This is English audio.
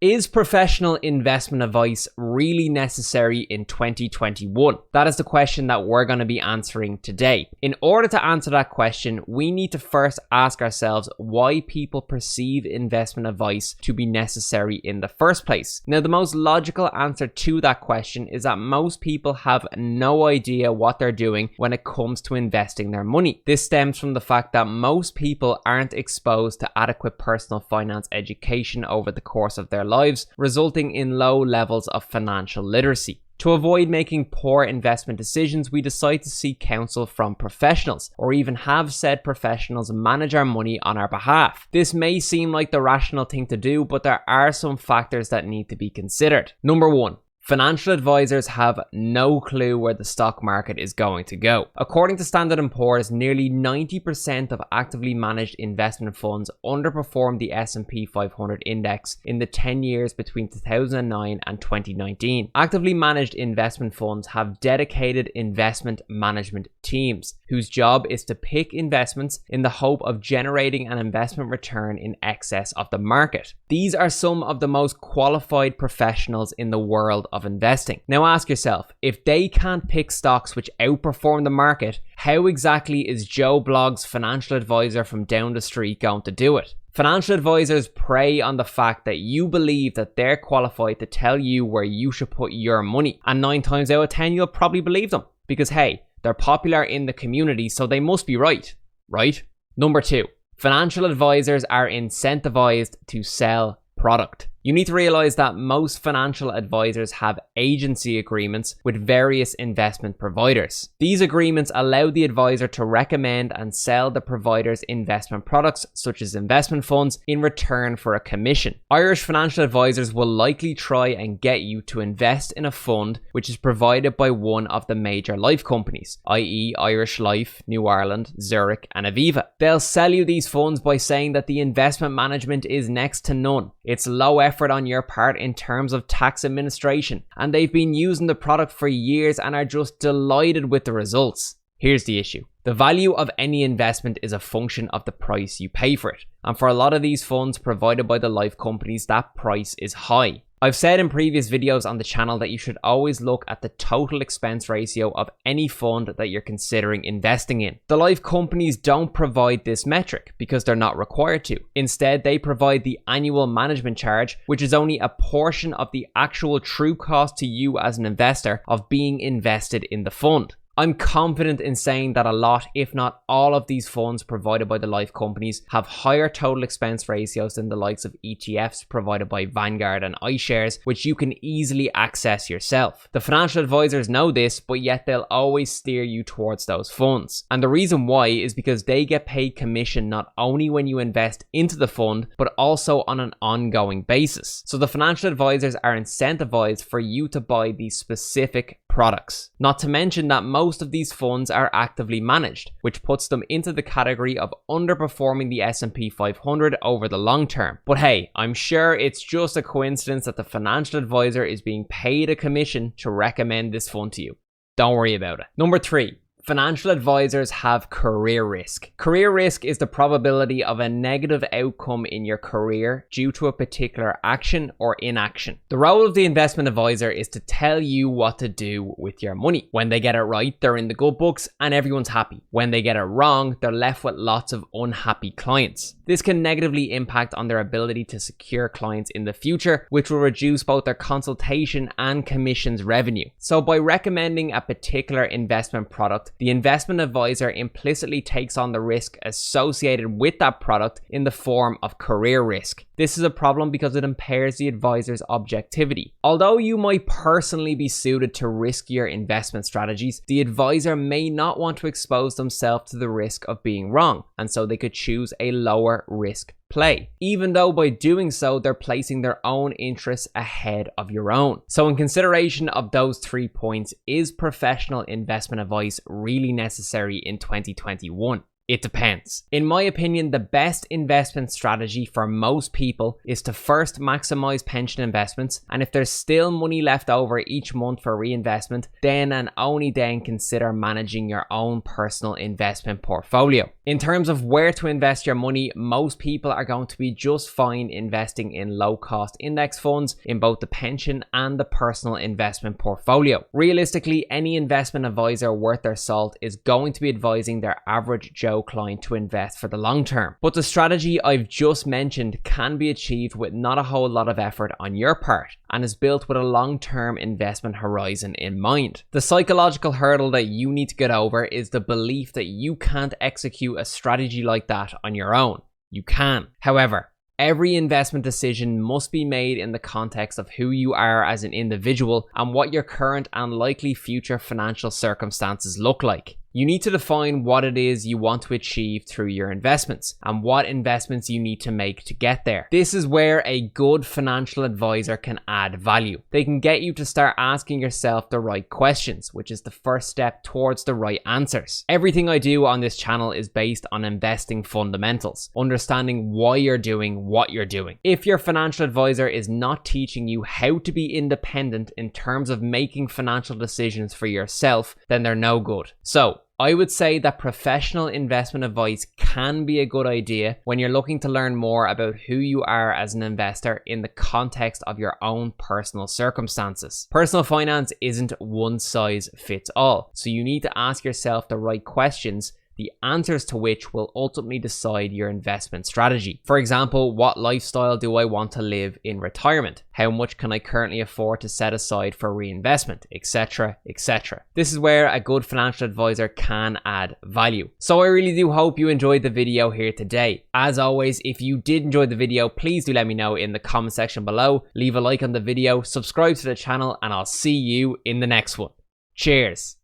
Is professional investment advice really necessary in 2021? That is the question that we're going to be answering today. In order to answer that question, we need to first ask ourselves why people perceive investment advice to be necessary in the first place. Now, the most logical answer to that question is that most people have no idea what they're doing when it comes to investing their money. This stems from the fact that most people aren't exposed to adequate personal finance education over the course of their lives, resulting in low levels of financial literacy. To avoid making poor investment decisions, we decide to seek counsel from professionals, or even have said professionals manage our money on our behalf. This may seem like the rational thing to do, but there are some factors that need to be considered. Number 1. Financial advisors have no clue where the stock market is going to go. According to Standard & Poor's, nearly 90% of actively managed investment funds underperformed the S&P 500 index in the 10 years between 2009 and 2019. Actively managed investment funds have dedicated investment management teams whose job is to pick investments in the hope of generating an investment return in excess of the market. These are some of the most qualified professionals in the world of investing. Now ask yourself, if they can't pick stocks which outperform the market, how exactly is Joe Blogg's financial advisor from down the street going to do it? Financial advisors prey on the fact that you believe that they're qualified to tell you where you should put your money. And 9 times out of 10, you'll probably believe them. Because hey, they're popular in the community, so they must be right? Number 2, financial advisors are incentivized to sell product. You need to realize that most financial advisors have agency agreements with various investment providers. These agreements allow the advisor to recommend and sell the provider's investment products, such as investment funds, in return for a commission. Irish financial advisors will likely try and get you to invest in a fund which is provided by one of the major life companies, i.e. Irish Life, New Ireland, Zurich, and Aviva. They'll sell you these funds by saying that the investment management is next to none. It's low effort on your part in terms of tax administration, and they've been using the product for years and are just delighted with the results. Here's the issue. The value of any investment is a function of the price you pay for it, and for a lot of these funds provided by the life companies, that price is high. I've said in previous videos on the channel that you should always look at the total expense ratio of any fund that you're considering investing in. The life companies don't provide this metric because they're not required to. Instead, they provide the annual management charge, which is only a portion of the actual true cost to you as an investor of being invested in the fund. I'm confident in saying that a lot, if not all, of these funds provided by the life companies have higher total expense ratios than the likes of ETFs provided by Vanguard and iShares, which you can easily access yourself. The financial advisors know this, but yet they'll always steer you towards those funds. And the reason why is because they get paid commission not only when you invest into the fund, but also on an ongoing basis. So the financial advisors are incentivized for you to buy these specific products. Not to mention that most of these funds are actively managed, which puts them into the category of underperforming the S&P 500 over the long term. But hey, I'm sure it's just a coincidence that the financial advisor is being paid a commission to recommend this fund to you. Don't worry about it. Number 3. Financial advisors have career risk. Career risk is the probability of a negative outcome in your career due to a particular action or inaction. The role of the investment advisor is to tell you what to do with your money. When they get it right, they're in the good books and everyone's happy. When they get it wrong, they're left with lots of unhappy clients. This can negatively impact on their ability to secure clients in the future, which will reduce both their consultation and commissions revenue. So by recommending a particular investment product, the investment advisor implicitly takes on the risk associated with that product in the form of career risk. This is a problem because it impairs the advisor's objectivity. Although you might personally be suited to riskier investment strategies, the advisor may not want to expose themselves to the risk of being wrong, and so they could choose a lower risk play, even though by doing so they're placing their own interests ahead of your own. So in consideration of those 3 points, is professional investment advice really necessary in 2021? It depends. In my opinion, the best investment strategy for most people is to first maximize pension investments, and if there's still money left over each month for reinvestment, then and only then consider managing your own personal investment portfolio. In terms of where to invest your money, most people are going to be just fine investing in low-cost index funds in both the pension and the personal investment portfolio. Realistically, any investment advisor worth their salt is going to be advising their average Joe client to invest for the long term. But the strategy I've just mentioned can be achieved with not a whole lot of effort on your part and is built with a long-term investment horizon in mind. The psychological hurdle that you need to get over is the belief that you can't execute a strategy like that on your own. You can. However, every investment decision must be made in the context of who you are as an individual and what your current and likely future financial circumstances look like. You need to define what it is you want to achieve through your investments and what investments you need to make to get there. This is where a good financial advisor can add value. They can get you to start asking yourself the right questions, which is the first step towards the right answers. Everything I do on this channel is based on investing fundamentals, understanding why you're doing what you're doing. If your financial advisor is not teaching you how to be independent in terms of making financial decisions for yourself, then they're no good. So, I would say that professional investment advice can be a good idea when you're looking to learn more about who you are as an investor in the context of your own personal circumstances. Personal finance isn't one size fits all, so you need to ask yourself the right questions, the answers to which will ultimately decide your investment strategy. For example, what lifestyle do I want to live in retirement? How much can I currently afford to set aside for reinvestment, etc., etc. This is where a good financial advisor can add value. So I really do hope you enjoyed the video here today. As always, if you did enjoy the video, please do let me know in the comment section below. Leave a like on the video, subscribe to the channel, and I'll see you in the next one. Cheers.